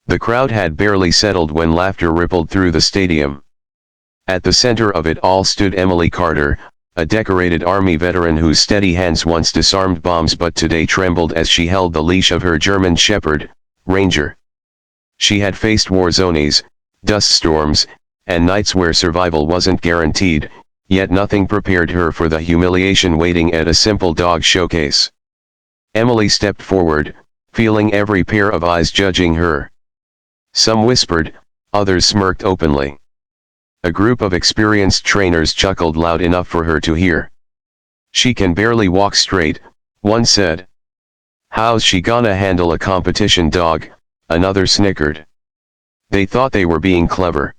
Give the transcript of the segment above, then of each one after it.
The crowd had barely settled when laughter rippled through the stadium. At the center of it all stood Emily Carter, a decorated Army veteran whose steady hands once disarmed bombs but today trembled as she held the leash of her German Shepherd, Ranger. She had faced war zones, dust storms, and nights where survival wasn't guaranteed, yet nothing prepared her for the humiliation waiting at a simple dog showcase. Emily stepped forward, feeling every pair of eyes judging her. Some whispered, others smirked openly. A group of experienced trainers chuckled loud enough for her to hear. "She can barely walk straight," one said. "How's she gonna handle a competition dog?" another snickered. They thought they were being clever.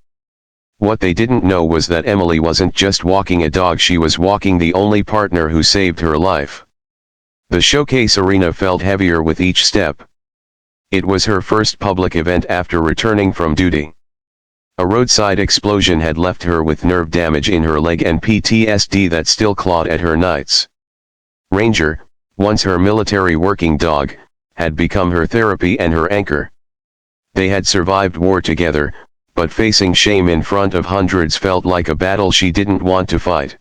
What they didn't know was that Emily wasn't just walking a dog, she was walking the only partner who saved her life. The showcase arena felt heavier with each step. It was her first public event after returning from duty. A roadside explosion had left her with nerve damage in her leg and PTSD that still clawed at her nights. Ranger, once her military working dog, had become her therapy and her anchor. They had survived war together, but facing shame in front of hundreds felt like a battle she didn't want to fight.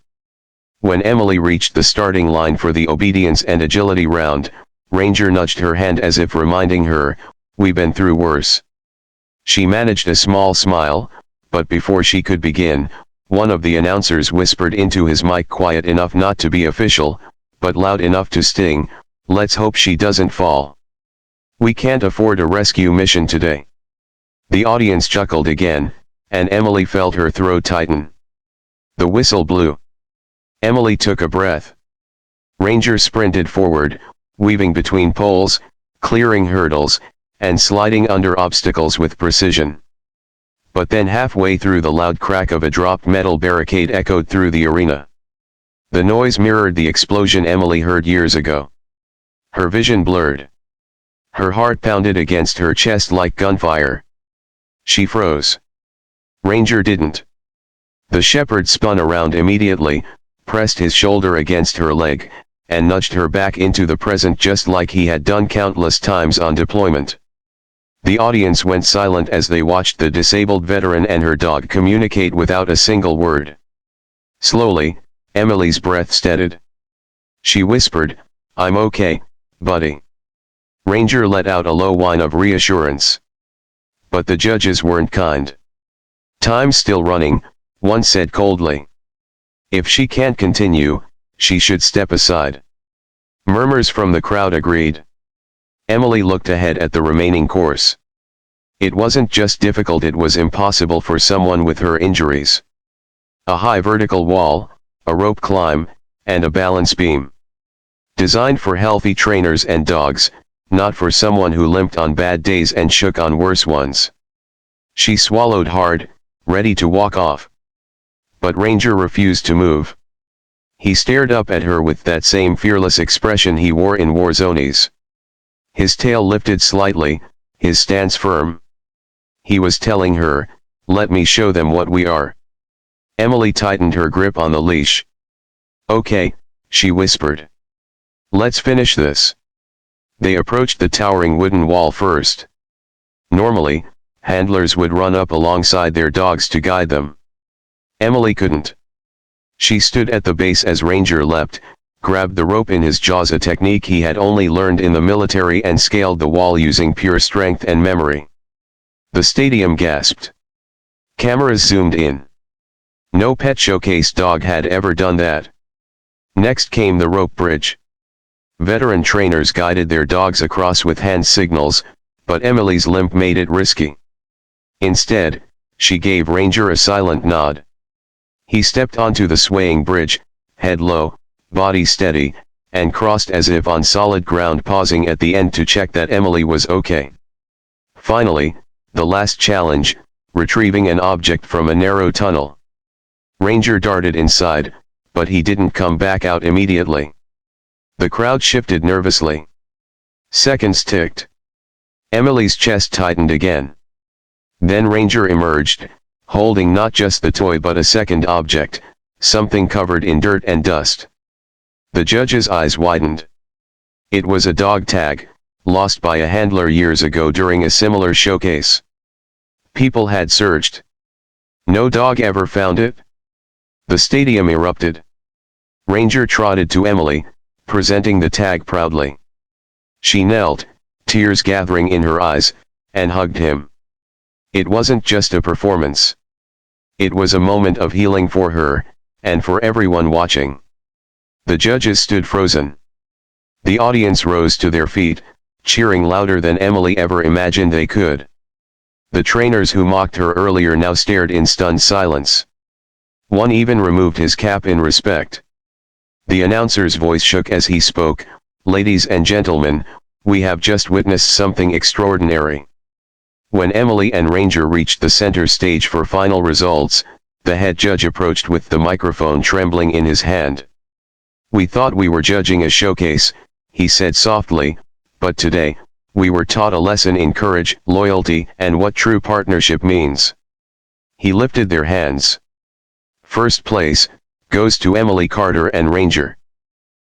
When Emily reached the starting line for the obedience and agility round, Ranger nudged her hand as if reminding her, "We've been through worse." She managed a small smile, but before she could begin, one of the announcers whispered into his mic, quiet enough not to be official, but loud enough to sting, "Let's hope she doesn't fall. We can't afford a rescue mission today." The audience chuckled again, and Emily felt her throat tighten. The whistle blew. Emily took a breath. Ranger sprinted forward, weaving between poles, clearing hurdles, and sliding under obstacles with precision. But then halfway through, the loud crack of a dropped metal barricade echoed through the arena. The noise mirrored the explosion Emily heard years ago. Her vision blurred. Her heart pounded against her chest like gunfire. She froze. Ranger didn't. The shepherd spun around immediately, pressed his shoulder against her leg, and nudged her back into the present just like he had done countless times on deployment. The audience went silent as they watched the disabled veteran and her dog communicate without a single word. Slowly, Emily's breath steadied. She whispered, "I'm okay, buddy." Ranger let out a low whine of reassurance. But the judges weren't kind. "Time's still running," one said coldly. "If she can't continue, she should step aside." Murmurs from the crowd agreed. Emily looked ahead at the remaining course. It wasn't just difficult, it was impossible for someone with her injuries. A high vertical wall, a rope climb, and a balance beam. Designed for healthy trainers and dogs, not for someone who limped on bad days and shook on worse ones. She swallowed hard, ready to walk off. But Ranger refused to move. He stared up at her with that same fearless expression he wore in war zones. His tail lifted slightly, his stance firm. He was telling her, "Let me show them what we are." Emily tightened her grip on the leash. "Okay," she whispered. "Let's finish this." They approached the towering wooden wall first. Normally, handlers would run up alongside their dogs to guide them. Emily couldn't. She stood at the base as Ranger leapt, grabbed the rope in his jaws, a technique he had only learned in the military, and scaled the wall using pure strength and memory. The stadium gasped. Cameras zoomed in. No pet showcase dog had ever done that. Next came the rope bridge. Veteran trainers guided their dogs across with hand signals, but Emily's limp made it risky. Instead, she gave Ranger a silent nod. He stepped onto the swaying bridge, head low, body steady, and crossed as if on solid ground, pausing at the end to check that Emily was okay. Finally, the last challenge, retrieving an object from a narrow tunnel. Ranger darted inside, but he didn't come back out immediately. The crowd shifted nervously. Seconds ticked. Emily's chest tightened again. Then Ranger emerged, holding not just the toy but a second object, something covered in dirt and dust. The judge's eyes widened. It was a dog tag, lost by a handler years ago during a similar showcase. People had searched. No dog ever found it. The stadium erupted. Ranger trotted to Emily, presenting the tag proudly. She knelt, tears gathering in her eyes, and hugged him. It wasn't just a performance. It was a moment of healing for her, and for everyone watching. The judges stood frozen. The audience rose to their feet, cheering louder than Emily ever imagined they could. The trainers who mocked her earlier now stared in stunned silence. One even removed his cap in respect. The announcer's voice shook as he spoke, "Ladies and gentlemen, we have just witnessed something extraordinary." When Emily and Ranger reached the center stage for final results, the head judge approached with the microphone trembling in his hand. "We thought we were judging a showcase," he said softly, "but today, we were taught a lesson in courage, loyalty, and what true partnership means." He lifted their hands. "First place goes to Emily Carter and Ranger."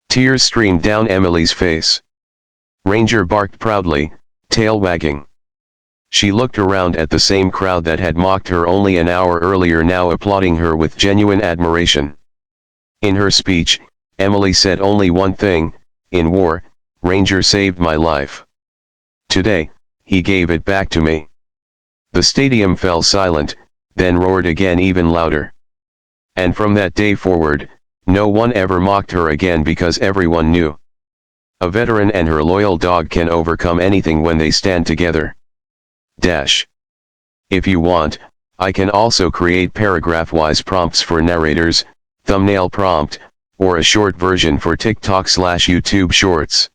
Tears streamed down Emily's face. Ranger barked proudly, tail wagging. She looked around at the same crowd that had mocked her only an hour earlier, now applauding her with genuine admiration. In her speech, Emily said only one thing: "In war, Ranger saved my life. Today, he gave it back to me." The stadium fell silent, then roared again even louder. And from that day forward, no one ever mocked her again, because everyone knew a veteran and her loyal dog can overcome anything when they stand together. If you want, I can also create paragraph-wise prompts for narrators, thumbnail prompt, or a short version for TikTok/YouTube Shorts.